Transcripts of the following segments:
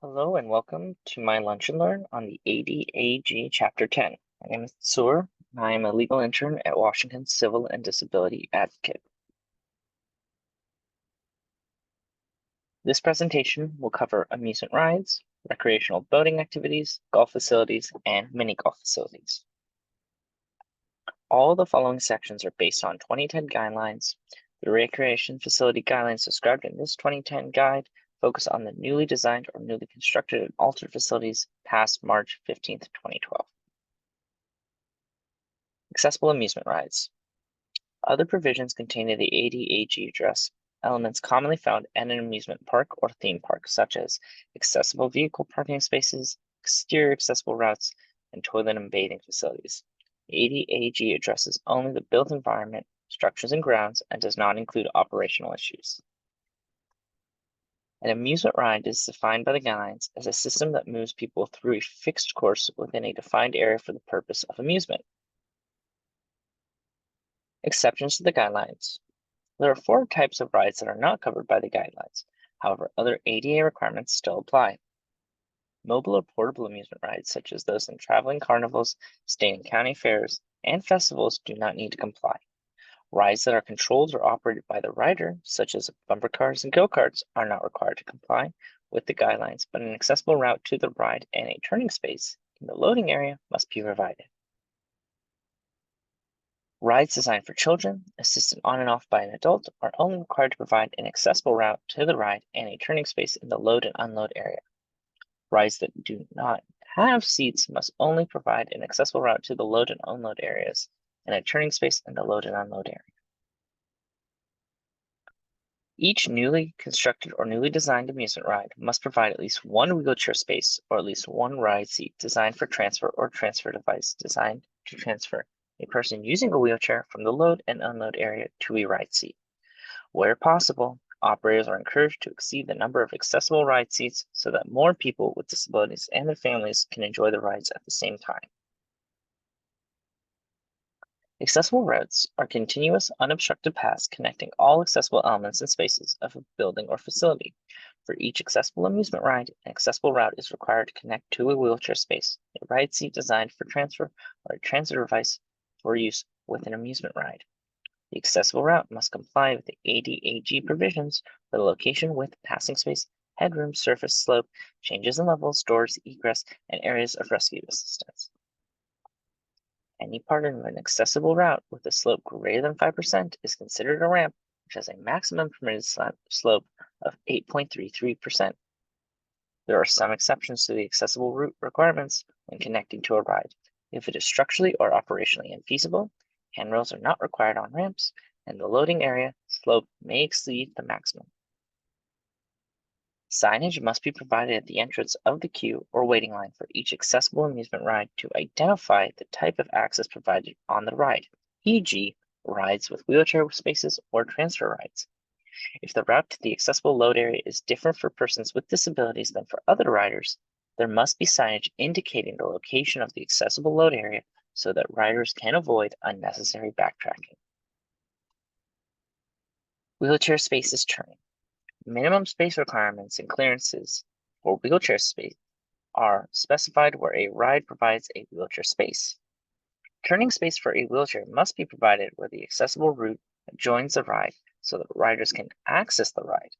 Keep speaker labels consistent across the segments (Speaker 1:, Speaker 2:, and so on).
Speaker 1: Hello and welcome to my Lunch and Learn on the ADAG Chapter 10. My name is Tsur, and I am a legal intern at Washington Civil and Disability Advocate. This presentation will cover amusement rides, recreational boating activities, golf facilities, and mini golf facilities. All the following sections are based on 2010 guidelines. The recreation facility guidelines described in this 2010 guide focus on the newly designed or newly constructed and altered facilities past March 15th, 2012. Accessible amusement rides. Other provisions contained in the ADAG address elements commonly found at an amusement park or theme park, such as accessible vehicle parking spaces, exterior accessible routes, and toilet and bathing facilities. The ADAG addresses only the built environment, structures, and grounds, and does not include operational issues. An amusement ride is defined by the guidelines as a system that moves people through a fixed course within a defined area for the purpose of amusement. Exceptions to the guidelines. There are 4 types of rides that are not covered by the guidelines. However, other ADA requirements still apply. Mobile or portable amusement rides, such as those in traveling carnivals, state and county fairs, and festivals, do not need to comply. Rides that are controlled or operated by the rider, such as bumper cars and go-karts, are not required to comply with the guidelines, but an accessible route to the ride and a turning space in the loading area must be provided. Rides designed for children, assisted on and off by an adult, are only required to provide an accessible route to the ride and a turning space in the load and unload area. Rides that do not have seats must only provide an accessible route to the load and unload areas and a turning space in the load and unload area. Each newly constructed or newly designed amusement ride must provide at least 1 wheelchair space or at least 1 ride seat designed for transfer or transfer device designed to transfer a person using a wheelchair from the load and unload area to a ride seat. Where possible, operators are encouraged to exceed the number of accessible ride seats so that more people with disabilities and their families can enjoy the rides at the same time. Accessible routes are continuous, unobstructed paths connecting all accessible elements and spaces of a building or facility. For each accessible amusement ride, an accessible route is required to connect to a wheelchair space, a ride seat designed for transfer, or a transit device for use with an amusement ride. The accessible route must comply with the ADAG provisions for the location, width, passing space, headroom, surface, slope, changes in levels, doors, egress, and areas of rescue assistance. Any part of an accessible route with a slope greater than 5% is considered a ramp, which has a maximum permitted slope of 8.33%. There are some exceptions to the accessible route requirements when connecting to a ride. If it is structurally or operationally infeasible, handrails are not required on ramps, and the loading area slope may exceed the maximum. Signage must be provided at the entrance of the queue or waiting line for each accessible amusement ride to identify the type of access provided on the ride, e.g., rides with wheelchair spaces or transfer rides. If the route to the accessible load area is different for persons with disabilities than for other riders, there must be signage indicating the location of the accessible load area so that riders can avoid unnecessary backtracking. Wheelchair spaces turning. Minimum space requirements and clearances for wheelchair space are specified where a ride provides a wheelchair space. Turning space for a wheelchair must be provided where the accessible route joins the ride so that riders can access the ride.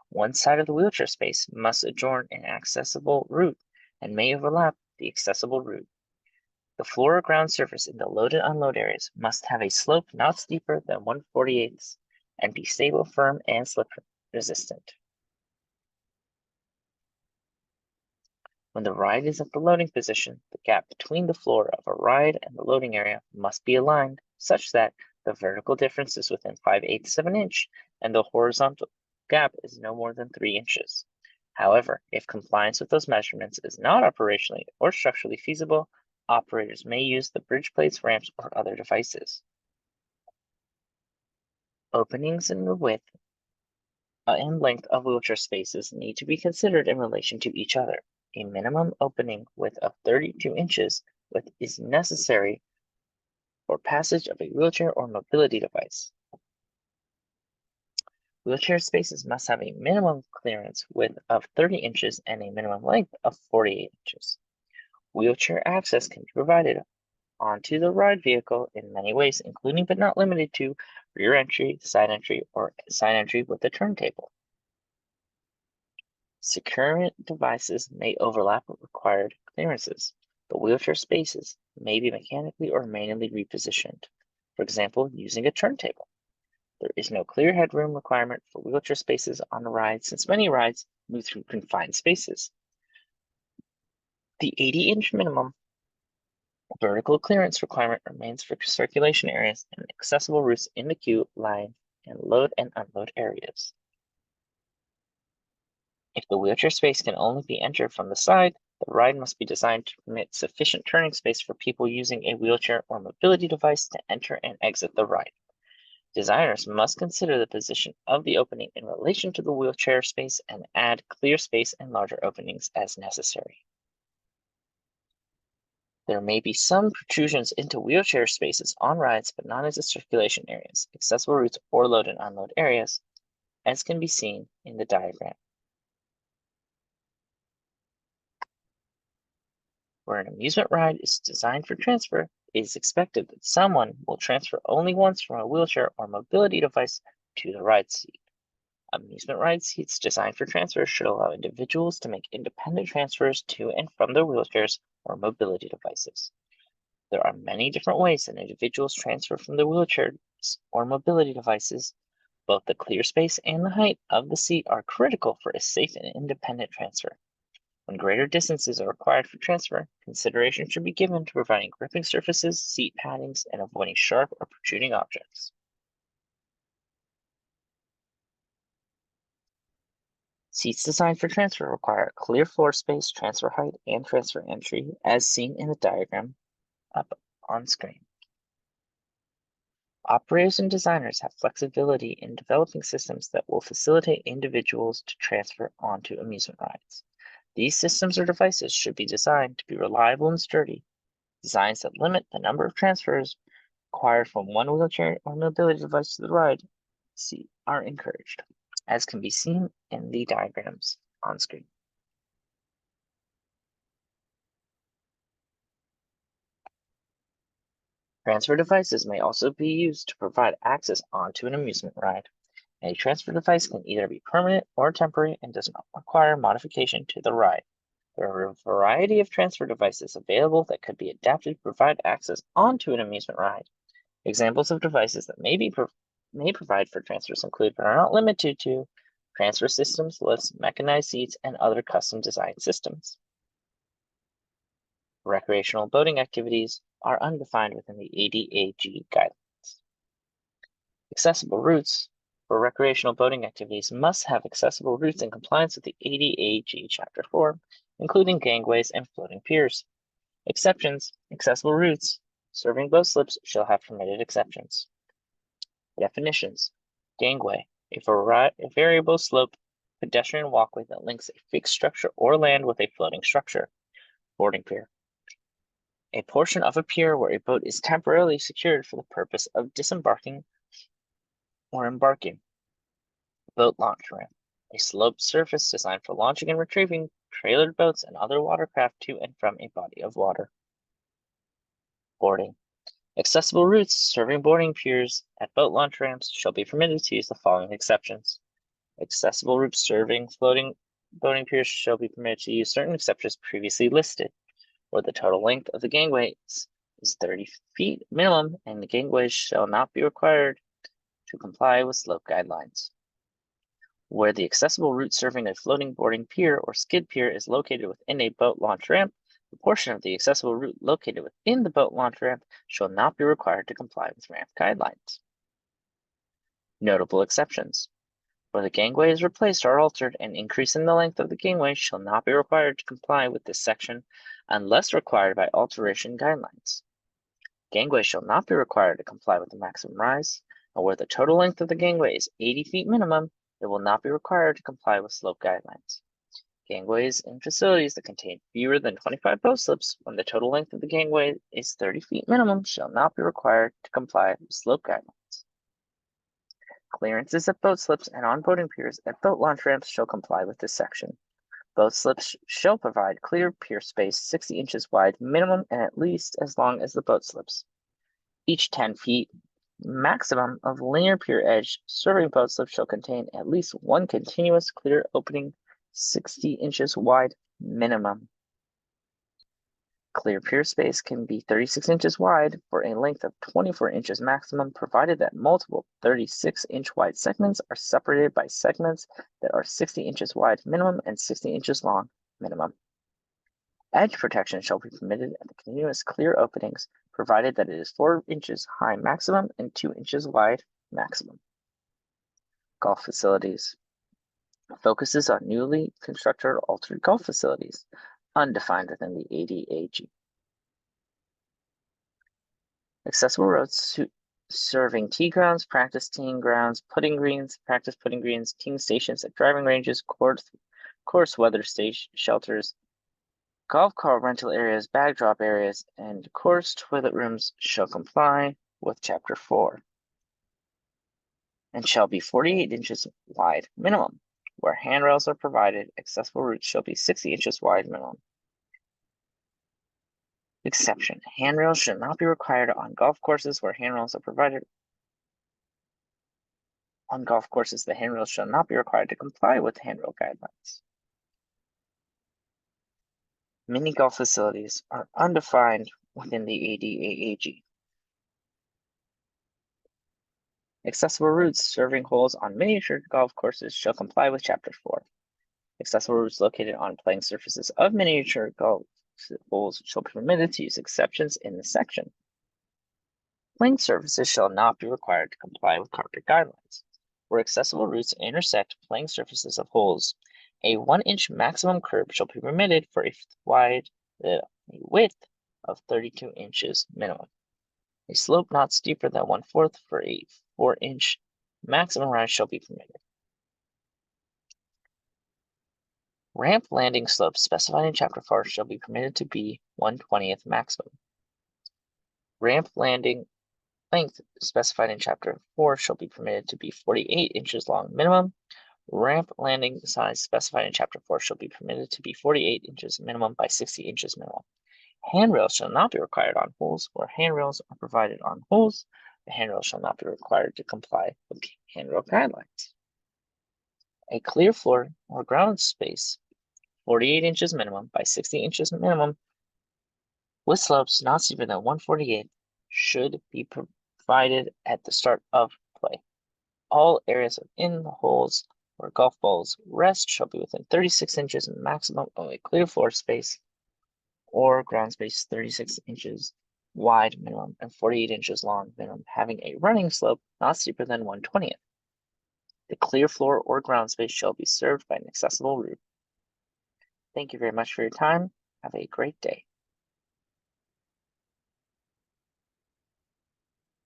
Speaker 1: One side of the wheelchair space must adjoin an accessible route and may overlap the accessible route. The floor or ground surface in the load and unload areas must have a slope not steeper than 1/48 and be stable, firm, and slip resistant. When the ride is at the loading position, the gap between the floor of a ride and the loading area must be aligned such that the vertical difference is within 5/8 of an inch and the horizontal gap is no more than 3 inches. However, if compliance with those measurements is not operationally or structurally feasible, operators may use the bridge plates, ramps, or other devices. Openings in the width and length of wheelchair spaces need to be considered in relation to each other. A minimum opening width of 32 inches is necessary for passage of a wheelchair or mobility device. Wheelchair spaces must have a minimum clearance width of 30 inches and a minimum length of 48 inches. Wheelchair access can be provided onto the ride vehicle in many ways, including but not limited to rear entry, or side entry with a turntable. Securement devices may overlap with required clearances, but wheelchair spaces may be mechanically or manually repositioned, for example, using a turntable. There is no clear headroom requirement for wheelchair spaces on the ride since many rides move through confined spaces. The 80-inch minimum vertical clearance requirement remains for circulation areas and accessible routes in the queue, line, and load and unload areas. If the wheelchair space can only be entered from the side, the ride must be designed to permit sufficient turning space for people using a wheelchair or mobility device to enter and exit the ride. Designers must consider the position of the opening in relation to the wheelchair space and add clear space and larger openings as necessary. There may be some protrusions into wheelchair spaces on rides, but not into circulation areas, accessible routes, or load and unload areas, as can be seen in the diagram. Where an amusement ride is designed for transfer, it is expected that someone will transfer only once from a wheelchair or mobility device to the ride seat. Amusement ride seats designed for transfer should allow individuals to make independent transfers to and from their wheelchairs or mobility devices. There are many different ways that individuals transfer from their wheelchairs or mobility devices. Both the clear space and the height of the seat are critical for a safe and independent transfer. When greater distances are required for transfer, consideration should be given to providing gripping surfaces, seat paddings, and avoiding sharp or protruding objects. Seats designed for transfer require clear floor space, transfer height, and transfer entry, as seen in the diagram up on screen. Operators and designers have flexibility in developing systems that will facilitate individuals to transfer onto amusement rides. These systems or devices should be designed to be reliable and sturdy. Designs that limit the number of transfers required from one wheelchair or mobility device to the ride seat are encouraged, as can be seen in the diagrams on screen. Transfer devices may also be used to provide access onto an amusement ride. A transfer device can either be permanent or temporary and does not require modification to the ride. There are a variety of transfer devices available that could be adapted to provide access onto an amusement ride. Examples of devices that may provide for transfers include, but are not limited to, transfer systems, lifts, mechanized seats, and other custom designed systems. Recreational boating activities are undefined within the ADAG guidelines. Accessible routes for recreational boating activities must have accessible routes in compliance with the ADAG Chapter 4, including gangways and floating piers. Exceptions: accessible routes serving boat slips shall have permitted exceptions. Definitions: gangway, a variable slope pedestrian walkway that links a fixed structure or land with a floating structure. Boarding pier, a portion of a pier where a boat is temporarily secured for the purpose of disembarking or embarking. Boat launch ramp, a sloped surface designed for launching and retrieving trailered boats and other watercraft to and from a body of water. Boarding, accessible routes serving boarding piers at boat launch ramps shall be permitted to use the following exceptions. Accessible routes serving floating boating piers shall be permitted to use certain exceptions previously listed, where the total length of the gangways is 30 feet minimum and the gangways shall not be required to comply with slope guidelines. Where the accessible route serving a floating boarding pier or skid pier is located within a boat launch ramp, the portion of the accessible route located within the boat launch ramp shall not be required to comply with ramp guidelines. Notable exceptions: where the gangway is replaced or altered, an increase in the length of the gangway shall not be required to comply with this section unless required by alteration guidelines. Gangway shall not be required to comply with the maximum rise, and where the total length of the gangway is 80 feet minimum, it will not be required to comply with slope guidelines. Gangways in facilities that contain fewer than 25 boat slips, when the total length of the gangway is 30 feet minimum, shall not be required to comply with slope guidelines. Clearances at boat slips and on boating piers at boat launch ramps shall comply with this section. Boat slips shall provide clear pier space 60 inches wide minimum and at least as long as the boat slips. Each 10 feet maximum of linear pier edge serving boat slips shall contain at least one continuous clear opening 60 inches wide minimum. Clear pier space can be 36 inches wide for a length of 24 inches maximum, provided that multiple 36-inch wide segments are separated by segments that are 60 inches wide minimum and 60 inches long minimum. Edge protection shall be permitted at the continuous clear openings, provided that it is 4 inches high maximum and 2 inches wide maximum. Golf facilities. Focuses on newly constructed or altered golf facilities, undefined within the ADAG. Accessible roads serving tee grounds, practice teeing grounds, putting greens, practice putting greens, teeing stations at driving ranges, course weather stage shelters, golf cart rental areas, bag drop areas, and course toilet rooms shall comply with Chapter 4 and shall be 48 inches wide minimum. Where handrails are provided, accessible routes shall be 60 inches wide minimum. Exception. Handrails should not be required on golf courses where handrails are provided. On golf courses, the handrails shall not be required to comply with handrail guidelines. Mini golf facilities are undefined within the ADAAG. Accessible routes serving holes on miniature golf courses shall comply with Chapter 4. Accessible routes located on playing surfaces of miniature golf holes shall be permitted to use exceptions in this section. Playing surfaces shall not be required to comply with carpet guidelines. Where accessible routes intersect playing surfaces of holes, a 1-inch maximum curb shall be permitted for a width of 32 inches minimum. A slope not steeper than 1/4 for a 4-inch maximum rise shall be permitted. Ramp landing slopes specified in Chapter 4 shall be permitted to be 1/20th maximum. Ramp landing length specified in Chapter 4 shall be permitted to be 48 inches long minimum. Ramp landing size specified in Chapter 4 shall be permitted to be 48 inches minimum by 60 inches minimum. Handrails shall not be required on holes where handrails are provided on holes. The handrail shall not be required to comply with handrail guidelines. A clear floor or ground space, 48 inches minimum by 60 inches minimum, with slopes not steeper than 1/48, should be provided at the start of play. All areas within the holes where golf balls rest shall be within 36 inches maximum of a clear floor space or ground space 36 inches wide minimum and 48 inches long minimum, having a running slope not steeper than 1/20th. The clear floor or ground space shall be served by an accessible route. Thank you very much for your time. Have a great day.